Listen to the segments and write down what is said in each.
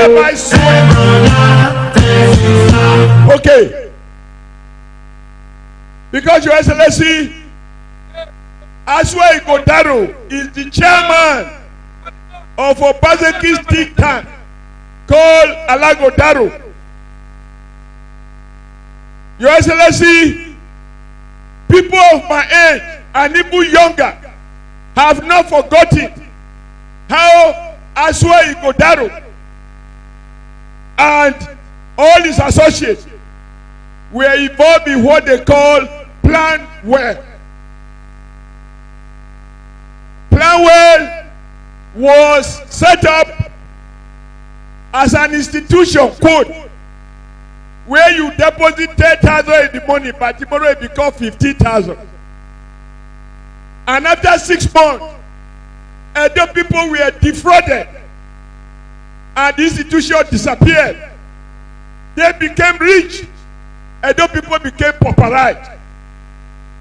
hereby swear. Okay. Because Your Excellency, Asue Igodaro is the chairman of Obaseki's think tank called Alagodaro. Your Excellency, people of my age and even younger have not forgotten how Asue Igodaro and all his associates were involved in what they call Plan Well. Plan Well was set up as an institution, quote, where you deposit 10,000 in the money, but tomorrow it becomes 50,000. And after 6 months, the people were defrauded, and the institution disappeared. They became rich, and the people became pauperized.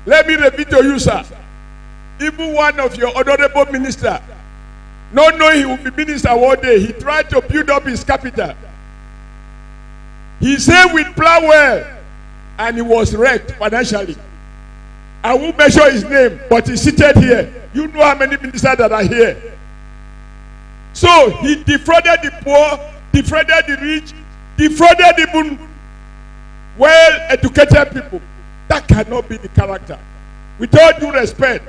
Let me repeat to you, sir. Even one of your honorable ministers, not knowing he will be minister one day, he tried to build up his capital. He said with Plan Well, and he was wrecked financially. I won't mention his name, but he's seated here. You know how many ministers that are here. So he defrauded the poor, defrauded the rich, defrauded even well-educated people. That cannot be the character. With all due respect,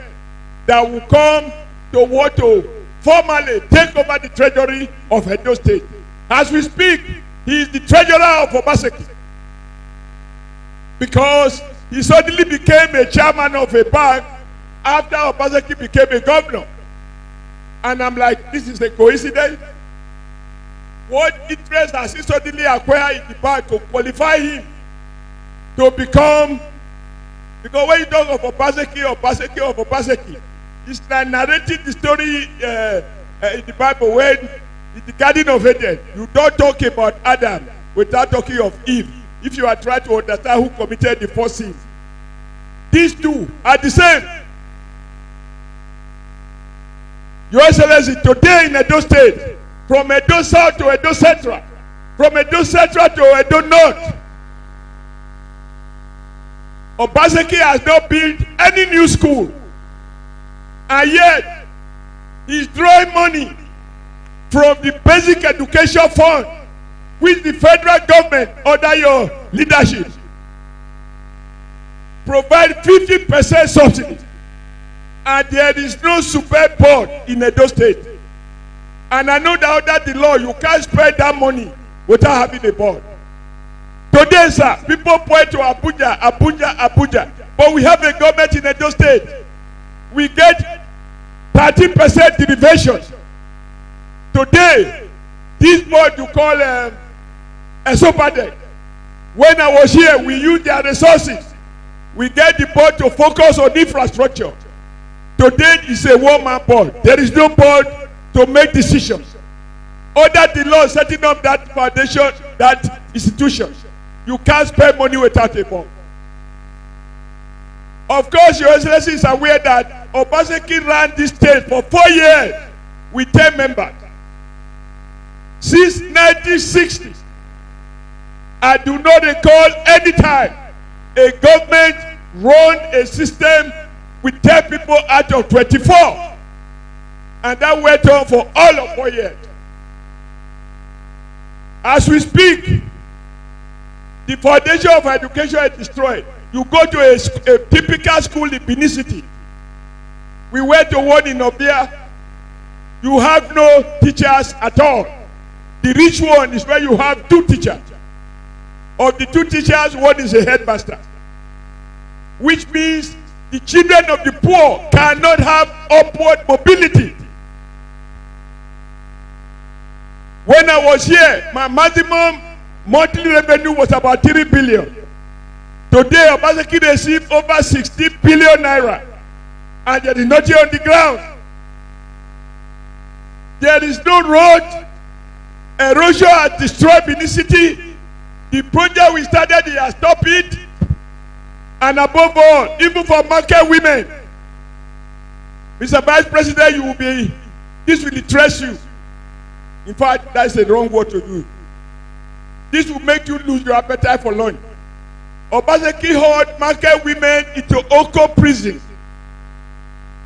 that will come to want to formally take over the treasury of Edo State. As we speak, he is the treasurer of Obaseki, because he suddenly became a chairman of a bank after Obaseki became a governor. And I'm like, this is a coincidence? What interest has he suddenly acquired in the bank to qualify him to become? Because when you talk of Obaseki, it's like narrating the story in the Bible when in the Garden of Eden, you don't talk about Adam without talking of Eve. If you are trying to understand who committed the first sin, these two are the same. Your Excellency, today in Edo State, from Edo South to Edo Central, from Edo Central to Edo North, Obaseki has not built any new school, and yet he's drawing money from the basic education fund, which the federal government under your leadership provide 50% subsidy, and there is no super board in Edo State. And I know that under the law you can't spend that money without having a board. Today, sir, people point to Abuja, but we have a government in Edo State. We get 30% derivation. Today, this board you call Esobade. When I was here, we used their resources. We get the board to focus on infrastructure. Today is a one-man board. There is no board to make decisions. Under the law setting up that foundation, that institution, you can't spend money without a board. Of course, Your Excellency is aware that Obaseki ran this state for 4 years with 10 members. Since 1960, I do not recall any time a government run a system with 10 people out of 24. And that went on for all of 4 years. As we speak, the foundation of education is destroyed. You go to a typical school in Benin City. We went to one in Obia. You have no teachers at all. The rich one is where you have 2 teachers. Of the 2 teachers, one is a headmaster. Which means the children of the poor cannot have upward mobility. When I was here, my maximum monthly revenue was about 3 billion. Today, Obaseki received over 60 billion naira. And there is nothing on the ground. There is no road. Erosion has destroyed Benin City. The project we started, they have stopped it. And above all, even for market women, Mr. Vice President, this will interest you. In fact, that's the wrong word to use. This will make you lose your appetite for lunch. Obaseki hauled market women into Oko prison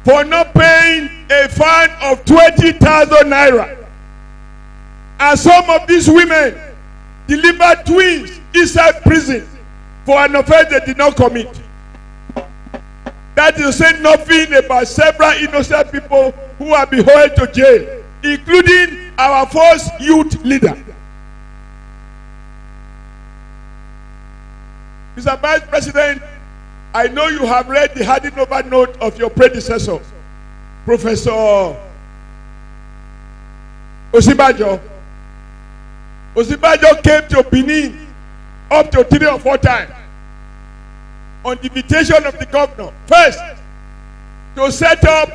for not paying a fine of 20,000 naira. And some of these women delivered twins inside prison for an offense they did not commit. That is saying nothing about several innocent people who have been hauled to jail, including our first youth leader. Mr. Vice President, I know you have read the handing over note of your predecessor, Professor Osinbajo. Osinbajo came to Benin up to 3 or 4 times on the invitation of the governor. First, to set up,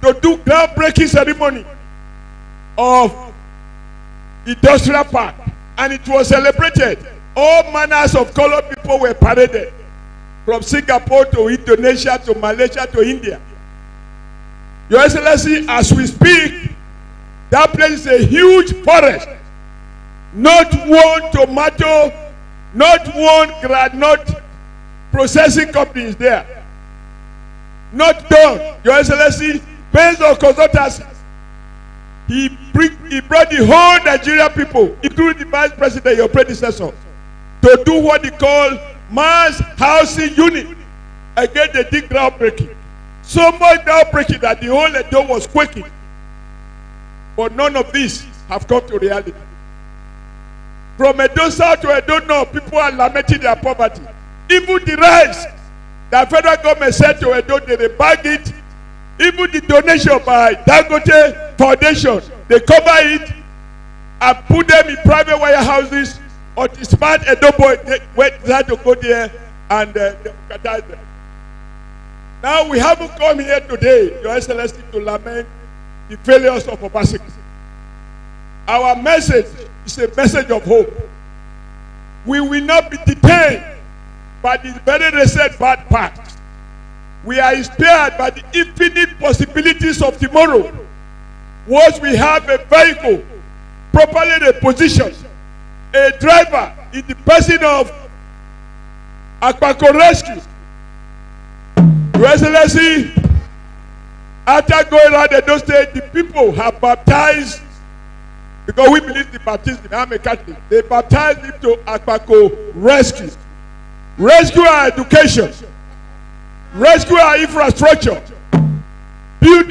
to do groundbreaking ceremony of industrial park, and it was celebrated. All manners of colored people were paraded from Singapore to Indonesia to Malaysia to India. Your Excellency, as we speak, that place is a huge forest. Not one tomato, not one groundnut processing company is there. Not done. Your Excellency, based on consultancy, he brought the whole Nigerian people, including the Vice President, your predecessor, to do what they call mass housing unit. Again, they did groundbreaking. So much groundbreaking that the whole Edo was quaking. But none of these have come to reality. From Edo South to Edo North, people are lamenting their poverty. Even the rice that federal government said to Edo, they bag it. Even the donation by Dangote Foundation, they cover it and put them in private warehouses. Or the smart Edo boy decided to go there and democratize them. Now we haven't come here today, Your Excellency, to lament the failures of Obaseki. Our message is a message of hope. We will not be detained by the very recent bad past. We are inspired by the infinite possibilities of tomorrow. Once we have a vehicle properly repositioned, a driver in the person of Apc Rescue. Your Excellency, after going around Edo State, the people have baptized, because we believe the baptism, I'm a Catholic, they baptized into Apc Rescue. Rescue our education, rescue our infrastructure, build